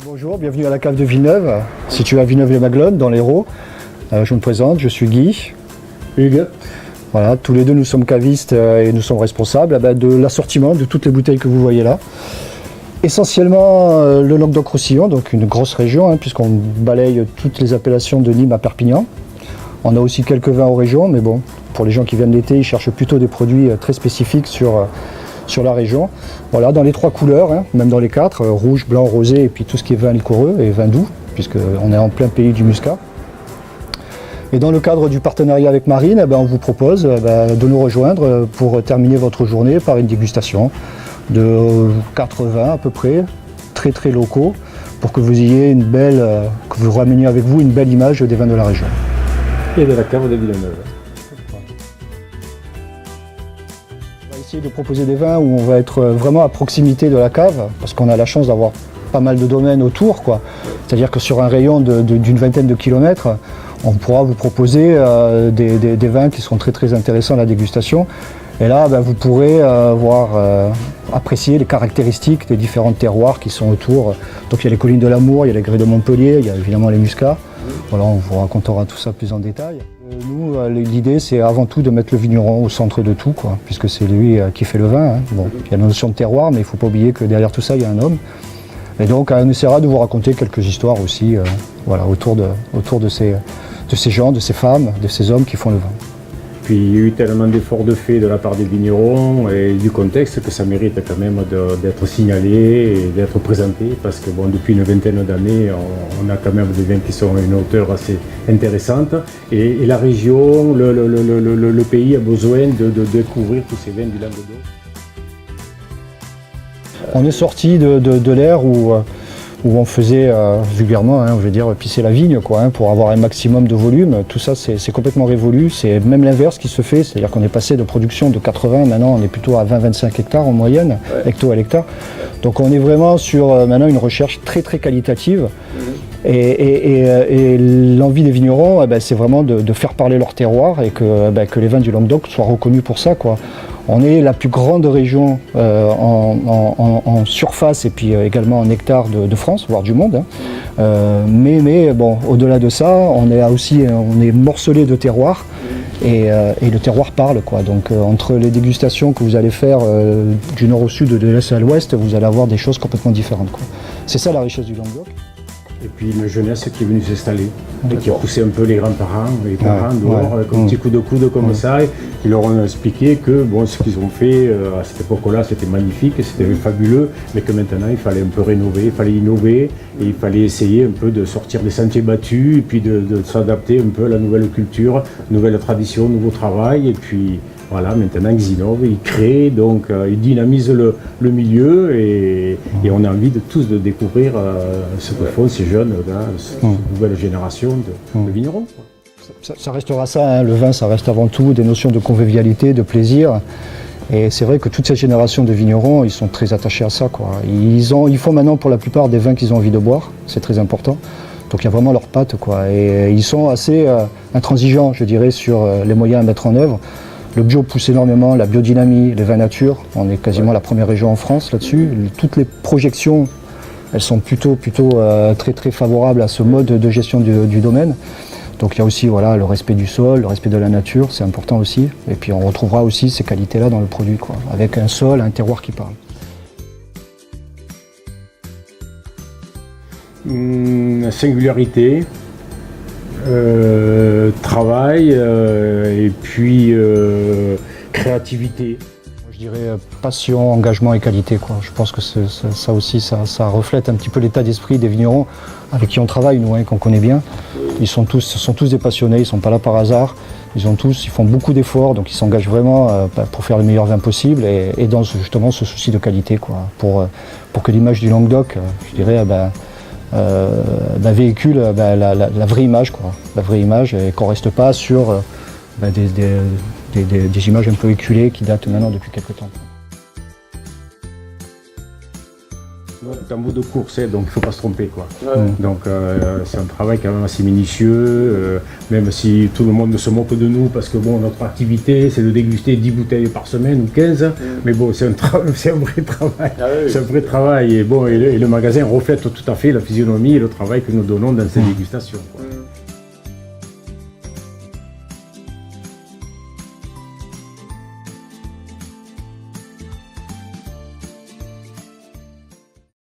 Bonjour, bienvenue à la cave de Villeneuve, située à Villeneuve-les-Maglones, dans l'Hérault. Je me présente, je suis Guy. Hugues. Voilà, tous les deux nous sommes cavistes et nous sommes responsables de l'assortiment de toutes les bouteilles que vous voyez là. Essentiellement le Languedoc-Roussillon, donc une grosse région, puisqu'on balaye toutes les appellations de Nîmes à Perpignan. On a aussi quelques vins aux régions, mais bon, pour les gens qui viennent l'été, ils cherchent plutôt des produits très spécifiques sur la région. Voilà, dans les trois couleurs, même dans les quatre, rouge, blanc, rosé, et puis tout ce qui est vin liquoreux et vin doux, puisqu'on est en plein pays du Muscat. Et dans le cadre du partenariat avec Marine, on vous propose de nous rejoindre pour terminer votre journée par une dégustation de 4 vins à peu près, très très locaux, pour que vous ayez que vous rameniez avec vous une belle image des vins de la région. Et de la cave de Villeneuve. On va essayer de proposer des vins où on va être vraiment à proximité de la cave, parce qu'on a la chance d'avoir pas mal de domaines autour, quoi. C'est-à-dire que sur un rayon d'une vingtaine de kilomètres, on pourra vous proposer des vins qui seront très très intéressants à la dégustation. Et là, vous pourrez apprécier les caractéristiques des différents terroirs qui sont autour. Donc il y a les collines de l'Amour, il y a les grès de Montpellier, il y a évidemment les Muscats. Voilà, on vous racontera tout ça plus en détail. Nous, l'idée, c'est avant tout de mettre le vigneron au centre de tout, quoi, puisque c'est lui qui fait le vin. Bon, il y a la notion de terroir, mais il ne faut pas oublier que derrière tout ça, il y a un homme. Et donc, on essaiera de vous raconter quelques histoires aussi autour de ces gens, de ces femmes, de ces hommes qui font le vin. Puis il y a eu tellement d'efforts de fait de la part des vignerons et du contexte que ça mérite quand même d'être signalé et d'être présenté, parce que bon, depuis une vingtaine d'années, on a quand même des vins qui sont à une hauteur assez intéressante, et la région, le pays a besoin de découvrir tous ces vins du Languedoc. On est sorti de l'ère où on faisait vulgairement, on veut dire, pisser la vigne, quoi, pour avoir un maximum de volume. Tout ça, c'est complètement révolu. C'est même l'inverse qui se fait, c'est-à-dire qu'on est passé de production de 80, maintenant on est plutôt à 20-25 hectares en moyenne, hecto à l'hectare. Donc on est vraiment sur maintenant une recherche très très qualitative. Et l'envie des vignerons, c'est vraiment de faire parler leur terroir et que les vins du Languedoc soient reconnus pour ça, quoi. On est la plus grande région en surface et puis également en hectares de France, voire du monde. Mais bon, au-delà de ça, on est morcelé de terroirs et le terroir parle, quoi. Donc entre les dégustations que vous allez faire du nord au sud, de l'est à l'ouest, vous allez avoir des choses complètement différentes, quoi. C'est ça la richesse du Languedoc. Et puis une jeunesse qui est venue s'installer, et qui a poussé un peu les grands-parents, les parents dehors, avec un petit coup de coude comme ça, et ils leur ont expliqué que bon, ce qu'ils ont fait à cette époque-là, c'était magnifique, c'était fabuleux, mais que maintenant il fallait un peu rénover, il fallait innover, et il fallait essayer un peu de sortir des sentiers battus, et puis de s'adapter un peu à la nouvelle culture, nouvelle tradition, nouveau travail, et puis voilà, maintenant ils innovent, ils créent, donc ils dynamisent le milieu, et on a envie de tous de découvrir ce que font ces jeunes, cette nouvelle génération de vignerons. Ça restera ça, le vin, ça reste avant tout des notions de convivialité, de plaisir. Et c'est vrai que toute cette génération de vignerons, ils sont très attachés à ça, quoi. Ils font maintenant pour la plupart des vins qu'ils ont envie de boire, c'est très important. Donc il y a vraiment leurs pattes, quoi. Et ils sont assez intransigeants, je dirais, sur les moyens à mettre en œuvre. Le bio pousse énormément, la biodynamie, les vins nature. On est quasiment la première région en France là-dessus. Toutes les projections, elles sont plutôt très très favorables à ce mode de gestion du domaine. Donc il y a aussi le respect du sol, le respect de la nature, c'est important aussi. Et puis on retrouvera aussi ces qualités-là dans le produit, quoi, avec un sol, un terroir qui parle. Singularité, travail et puis créativité. Je dirais passion, engagement et qualité, quoi. Je pense que ça aussi, ça reflète un petit peu l'état d'esprit des vignerons avec qui on travaille, nous, qu'on connaît bien. Ce sont tous des passionnés, ils ne sont pas là par hasard. Ils font beaucoup d'efforts, donc ils s'engagent vraiment pour faire le meilleur vin possible et dans justement ce souci de qualité, quoi, pour que l'image du Languedoc, je dirais, véhicule la vraie image, quoi, la vraie image, et qu'on ne reste pas sur des images un peu éculées qui datent maintenant depuis quelques temps. C'est un bout de course, donc il ne faut pas se tromper, quoi. Donc c'est un travail quand même assez minutieux, même si tout le monde se moque de nous, parce que bon, notre activité, c'est de déguster 10 bouteilles par semaine ou 15, mais bon, c'est un vrai travail. C'est un vrai travail, et bon, et le magasin reflète tout à fait la physionomie et le travail que nous donnons dans ces dégustations, quoi.